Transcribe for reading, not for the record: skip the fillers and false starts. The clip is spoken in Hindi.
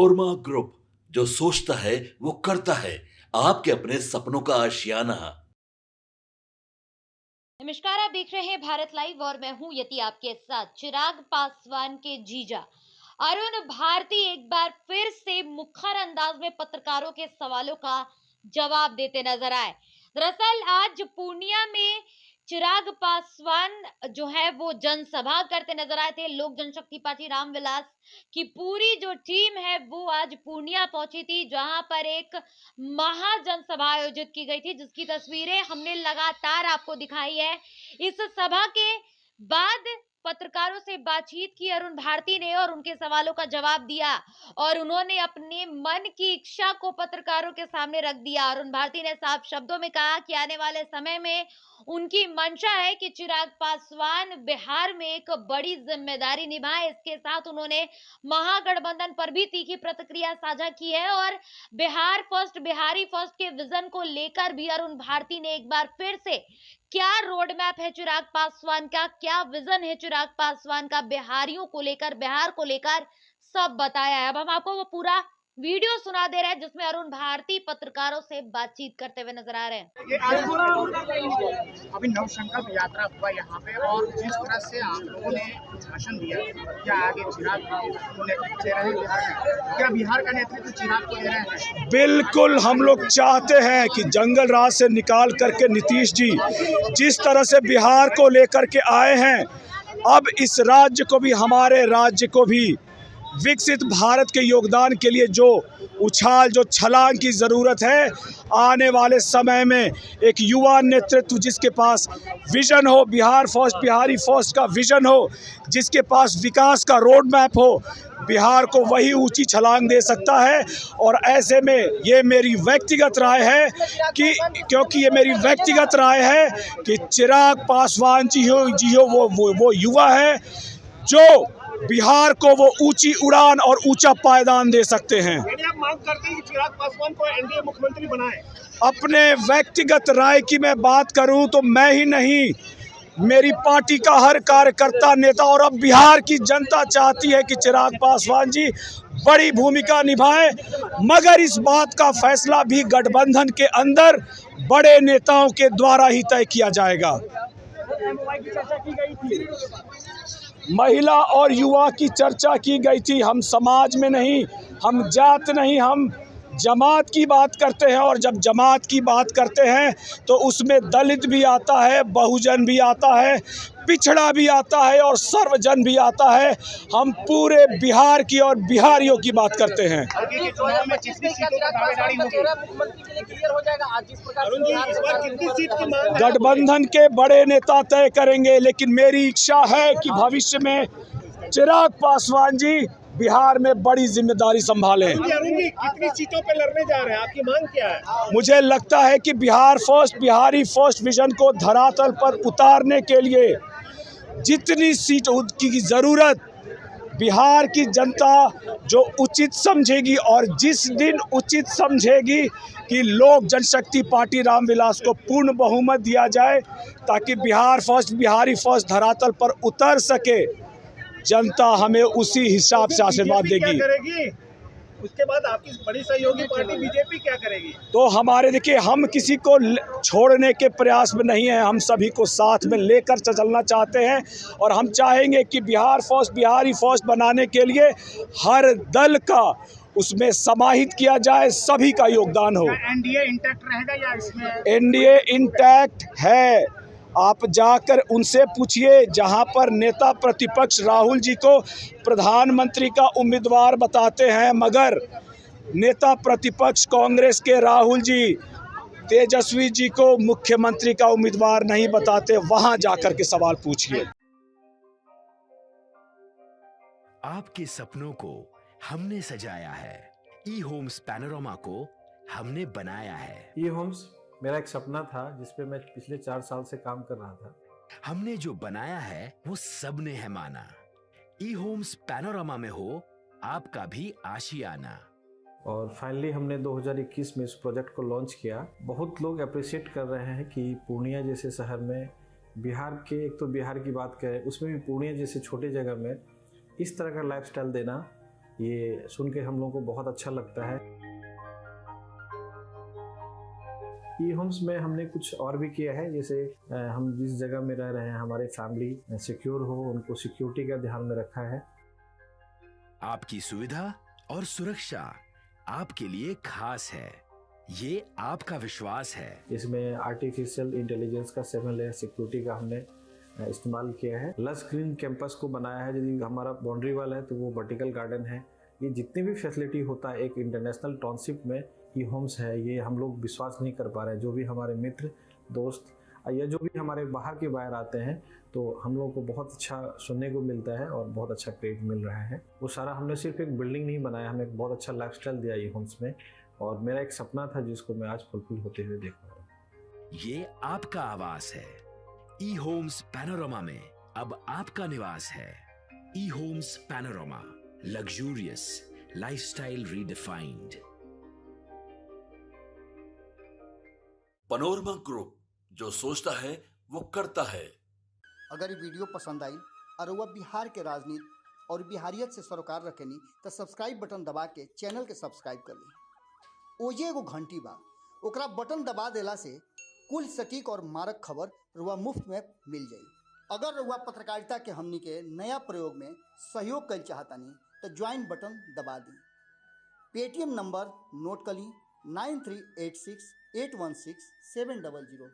नोरमा ग्रुप, जो सोचता है वो करता है। आपके अपने सपनों का आशियाना। नमस्कार, आप देख रहे हैं भारत लाइव और मैं हूं यति आपके साथ। चिराग पासवान के जीजा अरुण भारती एक बार फिर से मुखर अंदाज में पत्रकारों के सवालों का जवाब देते नजर आए। दरअसल आज पूर्णिया में चिराग पासवान जो है वो जनसभा करते नजर आए थे। लोक जनशक्ति पार्टी रामविलास की पूरी जो टीम है वो आज पूर्णिया पहुंची थी, जहां पर एक महाजनसभा आयोजित की गई थी, जिसकी तस्वीरें हमने लगातार आपको दिखाई है। इस सभा के बाद पत्रकारों से बातचीत की अरुण भारती ने और उनके सवालों का जवाब दिया और उन्होंने अपने मन की इच्छा को पत्रकारों के सामने रख दिया। अरुण भारती ने साफ शब्दों में कहा कि आने वाले समय में उनकी मंशा है कि चिराग पासवान बिहार में एक बड़ी जिम्मेदारी निभाए। इसके साथ उन्होंने महागठबंधन पर भी तीखी प्रतिक्रिया साझा की है और बिहार फर्स्ट, बिहारी फर्स्ट के विजन को लेकर भी अरुण भारती ने एक बार फिर से क्या रोड मैप है चिराग पासवान का, क्या विजन है चिराग पासवान का बिहारियों को लेकर, बिहार को लेकर, सब बताया है। अब हम आपको वो पूरा वीडियो सुना दे रहे हैं जिसमें अरुण भारती पत्रकारों से बातचीत करते हुए नजर आ रहे हैं। ये आज अभी नवसंकल्प यात्रा हुआ यहाँ पे और जिस तरह से आप लोगों ने भाषण दिया, क्या आगे चिराग को नेतृत्व दे रहे हैं? क्या बिहार का नेतृत्व चिराग को दे रहे हैं? बिल्कुल, हम लोग चाहते हैं कि जंगल राज से निकाल करके नीतीश जी जिस तरह से बिहार को लेकर के आए हैं, अब इस राज्य को भी, हमारे राज्य को भी विकसित भारत के योगदान के लिए जो उछाल, जो छलांग की ज़रूरत है, आने वाले समय में एक युवा नेतृत्व जिसके पास विजन हो, बिहार फर्स्ट, बिहारी फर्स्ट का विजन हो, जिसके पास विकास का रोड मैप हो, बिहार को वही ऊंची छलांग दे सकता है। और ऐसे में ये मेरी व्यक्तिगत राय है कि चिराग पासवान जी हो वो युवा है जो बिहार को वो ऊंची उड़ान और ऊंचा पायदान दे सकते हैं। आप मांग करते हैं कि चिराग पासवान को एनडीए मुख्यमंत्री बनाए? अपने व्यक्तिगत राय की मैं बात करूं तो मैं ही नहीं, मेरी पार्टी का हर कार्यकर्ता, नेता और अब बिहार की जनता चाहती है कि चिराग पासवान जी बड़ी भूमिका निभाएं, मगर इस बात का फैसला भी गठबंधन के अंदर बड़े नेताओं के द्वारा ही तय किया जाएगा। महिला और युवा की चर्चा की गई थी। हम समाज में नहीं, हम जात नहीं, हम जमात की बात करते हैं और जब जमात की बात करते हैं तो उसमें दलित भी आता है, बहुजन भी आता है, पिछड़ा भी आता है और सर्वजन भी आता है। हम पूरे बिहार की और बिहारियों की बात करते हैं। गठबंधन के बड़े नेता तय करेंगे, लेकिन मेरी इच्छा है कि भविष्य में चिराग पासवान जी बिहार में बड़ी जिम्मेदारी संभालें। कितनी सीटों पे लड़ने जा रहे हैं? आपकी मांग क्या है? मुझे लगता है कि Bihar first, Bihari first vision को धरातल पर उतारने के लिए जितनी सीट की ज़रूरत बिहार की जनता जो उचित समझेगी और जिस दिन उचित समझेगी कि लोक जनशक्ति पार्टी रामविलास को पूर्ण बहुमत दिया जाए ताकि बिहार फर्स्ट, बिहारी फर्स्ट धरातल पर उतर सके, जनता हमें उसी हिसाब से आशीर्वाद देगी। उसके बाद आपकी बड़ी सहयोगी पार्टी बीजेपी क्या करेगी? तो हमारे, देखिए, हम किसी को छोड़ने के प्रयास में नहीं है, हम सभी को साथ में लेकर चलना चाहते हैं और हम चाहेंगे कि बिहार फर्स्ट, बिहारी फर्स्ट बनाने के लिए हर दल का उसमें समाहित किया जाए, सभी का योगदान हो। एनडीए इंटैक्ट रहेगा या इसमें? एनडीए इंटैक्ट है। आप जाकर उनसे पूछिए, जहां पर नेता प्रतिपक्ष राहुल जी को प्रधानमंत्री का उम्मीदवार बताते हैं, मगर नेता प्रतिपक्ष कांग्रेस के राहुल जी तेजस्वी जी को मुख्यमंत्री का उम्मीदवार नहीं बताते, वहां जाकर के सवाल पूछिए। आपके सपनों को हमने सजाया है, ई होम्स पैनोरामा को हमने बनाया है। ई होम्स मेरा एक सपना था जिस पे मैं पिछले 4 साल से काम कर रहा था। हमने जो बनाया है वो सबने है माना। ई होम्स पैनोरामा में हो आपका भी आशियाना। और फाइनली हमने 2021 में इस प्रोजेक्ट को लॉन्च किया। बहुत लोग अप्रिशिएट कर रहे हैं कि पूर्णिया जैसे शहर में, बिहार के, एक तो बिहार की बात करें उसमें भी पूर्णिया जैसे छोटे जगह में इस तरह का लाइफस्टाइल देना ये सुन के हम लोगों को बहुत अच्छा लगता है। ई होम्स में हमने कुछ और भी किया है, जैसे हम जिस जगह में रह रहे हैं हमारे फैमिली सिक्योर हो, उनको सिक्योरिटी का ध्यान में रखा है। आपकी सुविधा और सुरक्षा आपके लिए खास है, ये आपका विश्वास है। इसमें आर्टिफिशियल इंटेलिजेंस का 7 लेयर सिक्योरिटी का हमने इस्तेमाल किया है। लस ग्रीन कैंपस को बनाया है, यदि हमारा बाउंड्री वाल है तो वो वर्टिकल गार्डन है। ये जितनी भी फैसिलिटी होता है एक इंटरनेशनल टाउनशिप में ई होम्स है, ये हम लोग विश्वास नहीं कर पा रहे हैं। जो भी हमारे मित्र दोस्त या जो भी हमारे बाहर आते हैं तो हम लोग को बहुत अच्छा सुनने को मिलता है और बहुत अच्छा क्रेडिट मिल रहा है। वो सारा हमने सिर्फ एक बिल्डिंग नहीं बनाया, हमें एक बहुत अच्छा लाइफस्टाइल दिया ई होम्स में, और मेरा एक सपना था जिसको मैं आज फुलफिल होते हुए देख रहा हूँ। ये आपका आवास है। ई होम्स पैनोरामा में अब आपका निवास है। E homes Panorama, luxurious lifestyle redefined. Panorama group, जो सोचता है वो करता है। अगर ये वीडियो पसंद आई और वह बिहार के राजनीति और बिहारियत से सरोकार रखेनी तो सब्सक्राइब बटन दबा के चैनल के सब्सक्राइब कर ली। ओजे एगो घंटी बा, ओकरा बटन दबा देला से कुल सटीक और मारक खबर रुआ मुफ्त में मिल जाई। अगर रुआ पत्रकारिता के हमनी के नया प्रयोग में सहयोग कर चाहतानी तो ज्वाइन बटन दबा दी। पेटीएम नंबर नोट कर ली 9386816700।